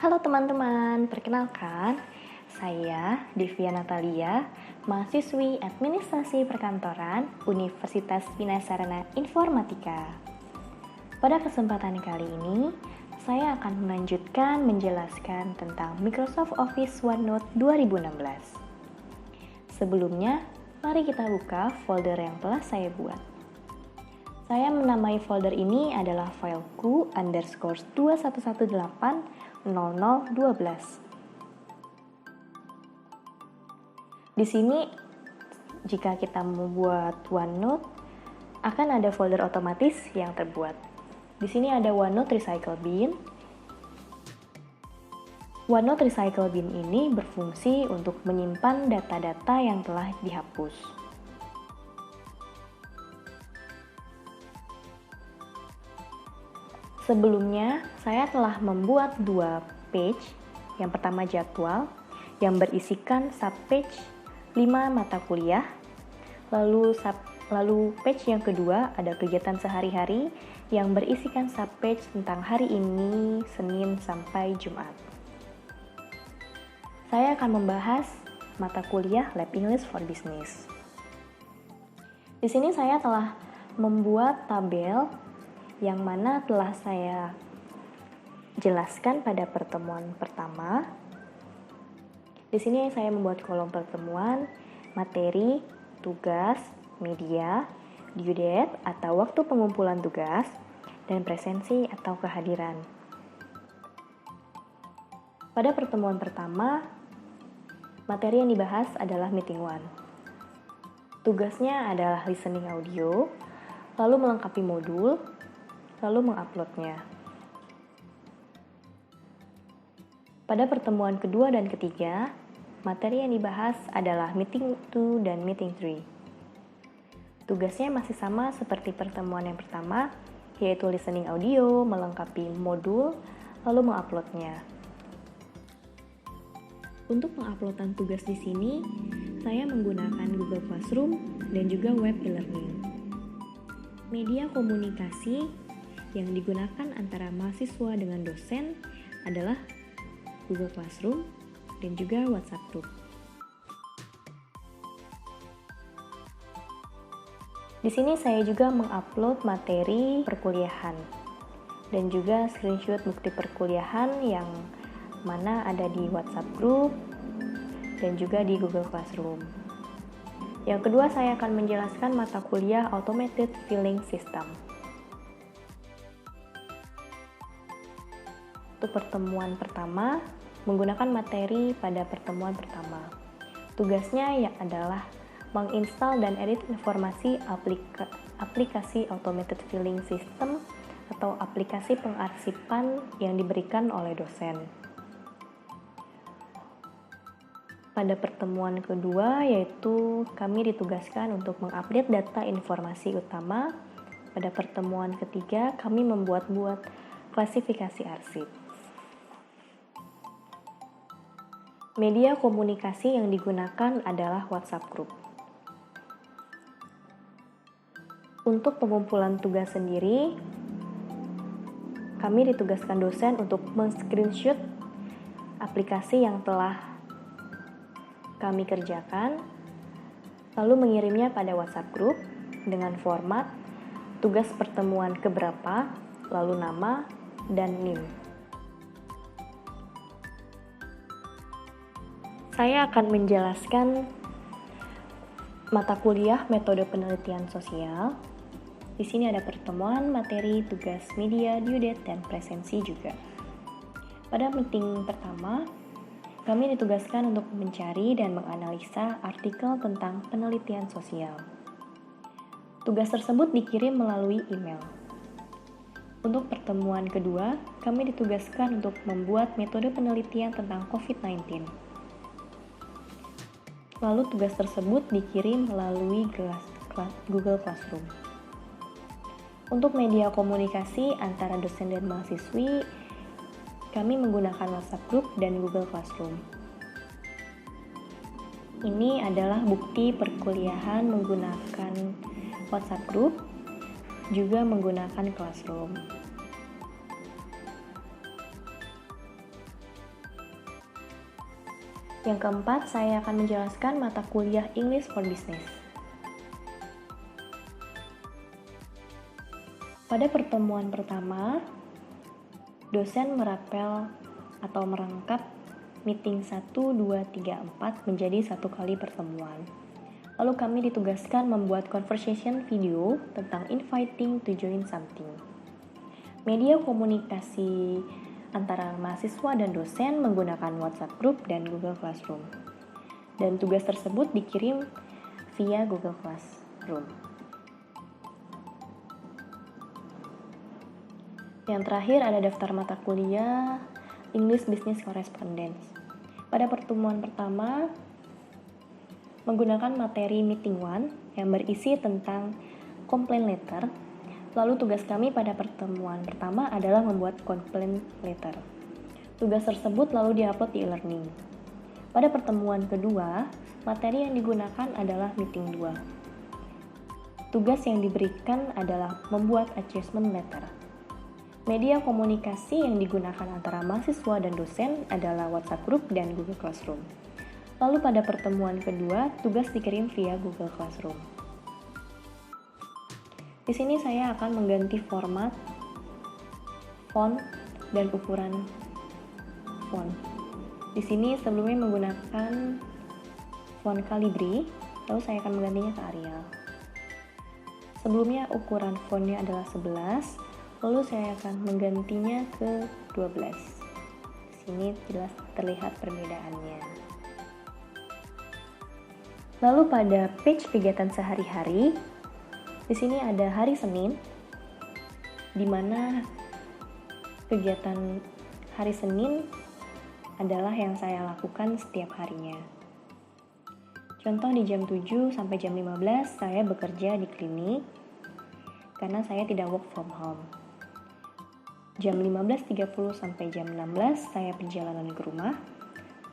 Halo teman-teman, perkenalkan, saya Divya Natalia, mahasiswi Administrasi Perkantoran Universitas Winasarana Informatika. Pada kesempatan kali ini, saya akan melanjutkan menjelaskan tentang Microsoft Office OneNote 2016. Sebelumnya, mari kita buka folder yang telah saya buat. Saya menamai folder ini adalah fileku _21180012. Di sini, jika kita membuat OneNote, akan ada folder otomatis yang terbuat. Di sini ada OneNote Recycle Bin. OneNote Recycle Bin ini berfungsi untuk menyimpan data-data yang telah dihapus. Sebelumnya, saya telah membuat dua page. Yang pertama jadwal, yang berisikan subpage 5 mata kuliah. Lalu page yang kedua ada kegiatan sehari-hari yang berisikan subpage tentang hari ini, Senin sampai Jumat. Saya akan membahas mata kuliah Lab English for Business. Di sini saya telah membuat tabel yang mana telah saya jelaskan pada pertemuan pertama. Di sini saya membuat kolom pertemuan, materi, tugas, media, due date atau waktu pengumpulan tugas, dan presensi atau kehadiran. Pada pertemuan pertama, materi yang dibahas adalah meeting one. Tugasnya adalah listening audio, lalu melengkapi modul, lalu menguploadnya. Pada pertemuan kedua dan ketiga, materi yang dibahas adalah meeting 2 dan meeting 3. Tugasnya masih sama seperti pertemuan yang pertama, yaitu listening audio, melengkapi modul, lalu menguploadnya. Untuk penguploadan tugas di sini, saya menggunakan Google Classroom dan juga web e-learning. Media komunikasi yang digunakan antara mahasiswa dengan dosen adalah Google Classroom dan juga WhatsApp Group. Di sini saya juga mengupload materi perkuliahan dan juga screenshot bukti perkuliahan yang mana ada di WhatsApp Group dan juga di Google Classroom. Yang kedua, saya akan menjelaskan mata kuliah Automated Filling System. Untuk pertemuan pertama, menggunakan materi pada pertemuan pertama. Tugasnya adalah menginstal dan edit informasi aplikasi Automated Filling System atau aplikasi pengarsipan yang diberikan oleh dosen. Pada pertemuan kedua, yaitu kami ditugaskan untuk mengupdate data informasi utama. Pada pertemuan ketiga, kami membuat klasifikasi arsip. Media komunikasi yang digunakan adalah WhatsApp Group. Untuk pengumpulan tugas sendiri, kami ditugaskan dosen untuk men-screenshot aplikasi yang telah kami kerjakan, lalu mengirimnya pada WhatsApp Group dengan format tugas pertemuan keberapa, lalu nama, dan NIM. Saya akan menjelaskan mata kuliah metode penelitian sosial. Di sini ada pertemuan, materi, tugas, media, due date, dan presensi juga. Pada meeting pertama, kami ditugaskan untuk mencari dan menganalisa artikel tentang penelitian sosial. Tugas tersebut dikirim melalui email. Untuk pertemuan kedua, kami ditugaskan untuk membuat metode penelitian tentang COVID-19. Lalu tugas tersebut dikirim melalui Google Classroom. Untuk media komunikasi antara dosen dan mahasiswi, kami menggunakan WhatsApp Group dan Google Classroom. Ini adalah bukti perkuliahan menggunakan WhatsApp Group, juga menggunakan Classroom. Yang keempat, saya akan menjelaskan mata kuliah English for Business. Pada pertemuan pertama, dosen merapel atau merangkap meeting 1, 2, 3, 4 menjadi satu kali pertemuan. Lalu kami ditugaskan membuat conversation video tentang inviting to join something. Media komunikasi antara mahasiswa dan dosen menggunakan WhatsApp Group dan Google Classroom. Dan tugas tersebut dikirim via Google Classroom. Yang terakhir ada daftar mata kuliah English Business Correspondence. Pada pertemuan pertama, menggunakan materi meeting 1 yang berisi tentang complaint letter. Lalu tugas kami pada pertemuan pertama adalah membuat complaint letter. Tugas tersebut lalu diupload di e-learning. Pada pertemuan kedua, materi yang digunakan adalah meeting 2. Tugas yang diberikan adalah membuat assessment letter. Media komunikasi yang digunakan antara mahasiswa dan dosen adalah WhatsApp Group dan Google Classroom. Lalu pada pertemuan kedua, tugas dikirim via Google Classroom. Di sini saya akan mengganti format, font, dan ukuran font. Di sini sebelumnya menggunakan font Calibri, lalu saya akan menggantinya ke Arial. Sebelumnya ukuran fontnya adalah 11, lalu saya akan menggantinya ke 12. Sini jelas terlihat perbedaannya. Lalu pada page kegiatan sehari-hari, di sini ada hari Senin, di mana kegiatan hari Senin adalah yang saya lakukan setiap harinya. Contoh di jam 7 sampai jam 15 saya bekerja di klinik karena saya tidak work from home. Jam 15.30 sampai jam 16 saya perjalanan ke rumah.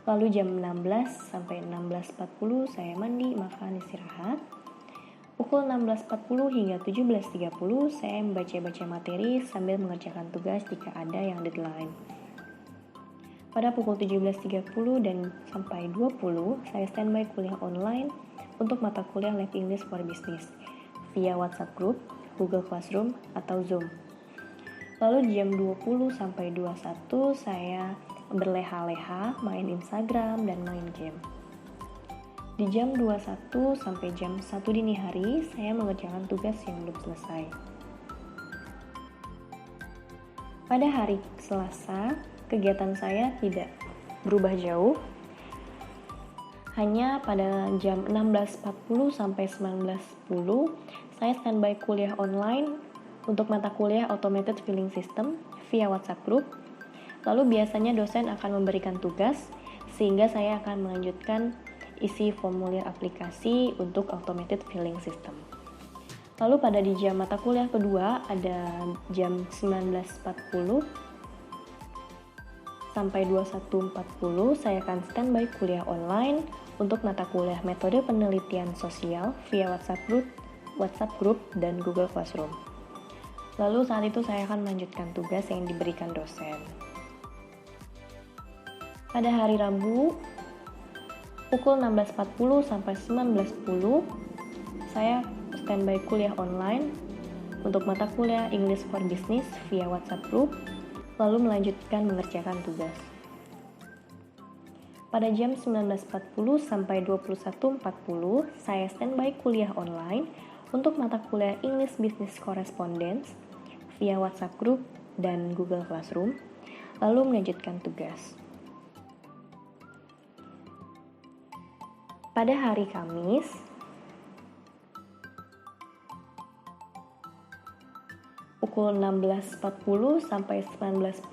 Lalu jam 16 sampai 16.40 saya mandi, makan, istirahat. Pukul 16.40 hingga 17.30 saya membaca-baca materi sambil mengerjakan tugas jika ada yang deadline. Pada pukul 17.30 dan sampai 20 saya standby kuliah online untuk mata kuliah Live English for Business via WhatsApp Group, Google Classroom, atau Zoom. Lalu jam 20 sampai 21 saya berleha-leha, main Instagram, dan main game. Di jam 21 sampai jam 1 dini hari, saya mengerjakan tugas yang belum selesai. Pada hari Selasa, kegiatan saya tidak berubah jauh. Hanya pada jam 16.40 sampai 19.10, saya standby kuliah online untuk mata kuliah Automated Filling System via WhatsApp Group. Lalu biasanya dosen akan memberikan tugas, sehingga saya akan melanjutkan isi formulir aplikasi untuk Automated Filling System. Lalu pada di jam mata kuliah kedua ada jam 19.40 sampai 21.40 saya akan standby kuliah online untuk mata kuliah Metode Penelitian Sosial via WhatsApp Group dan Google Classroom. Lalu saat itu saya akan melanjutkan tugas yang diberikan dosen. Pada hari Rabu, pukul 16.40 sampai 19.10, saya standby kuliah online untuk mata kuliah English for Business via WhatsApp Group, lalu melanjutkan mengerjakan tugas. Pada jam 19.40 sampai 21.40, saya standby kuliah online untuk mata kuliah English Business Correspondence via WhatsApp Group dan Google Classroom, lalu melanjutkan tugas. Pada hari Kamis, pukul 16.40 sampai 19.10,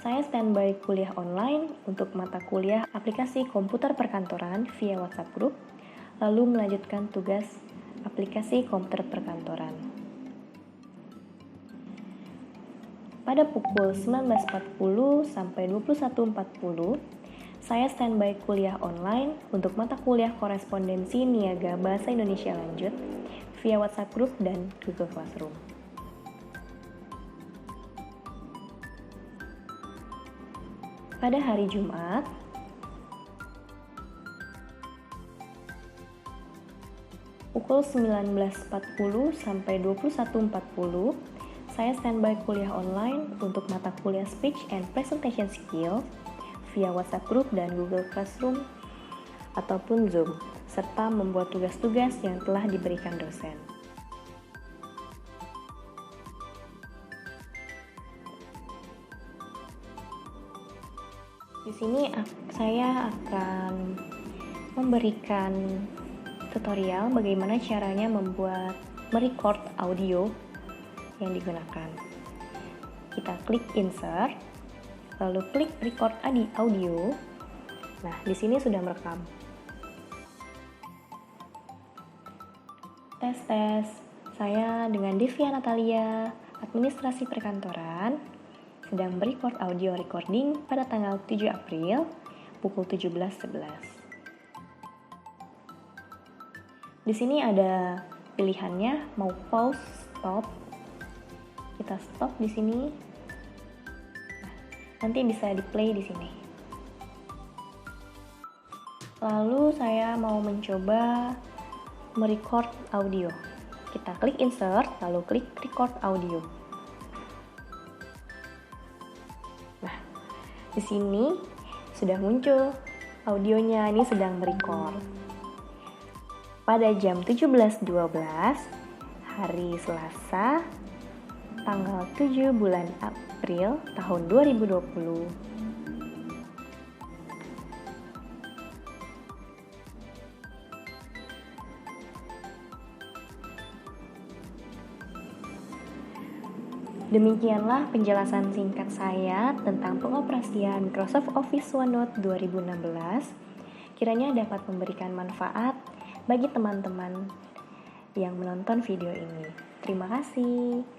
saya standby kuliah online untuk mata kuliah aplikasi komputer perkantoran via WhatsApp Group, lalu melanjutkan tugas aplikasi komputer perkantoran. Pada pukul 19.40 sampai 21.40, saya standby kuliah online untuk mata kuliah korespondensi niaga bahasa Indonesia lanjut via WhatsApp Group dan Google Classroom. Pada hari Jumat, pukul 19.40 sampai 21.40 saya standby kuliah online untuk mata kuliah Speech and Presentation Skill via WhatsApp Group dan Google Classroom ataupun Zoom, serta membuat tugas-tugas yang telah diberikan dosen. Di sini saya akan memberikan tutorial bagaimana caranya merecord audio yang digunakan. Kita klik insert, lalu klik record audio. Nah, di sini sudah merekam. Tes. Saya dengan Devia Natalia, Administrasi Perkantoran, sedang merecord audio recording pada tanggal 7 April pukul 17.11. Di sini ada pilihannya mau pause, stop. Kita stop di sini. Nah, nanti bisa di-play di sini. Lalu saya mau mencoba merecord audio. Kita klik insert, lalu klik record audio. Nah, di sini sudah muncul audionya, ini sedang merecord. Pada jam 17.12 hari Selasa, tanggal 7 bulan April tahun 2020. Demikianlah penjelasan singkat saya tentang pengoperasian Microsoft Office OneNote 2016. Kiranya dapat memberikan manfaat bagi teman-teman yang menonton video ini. Terima kasih.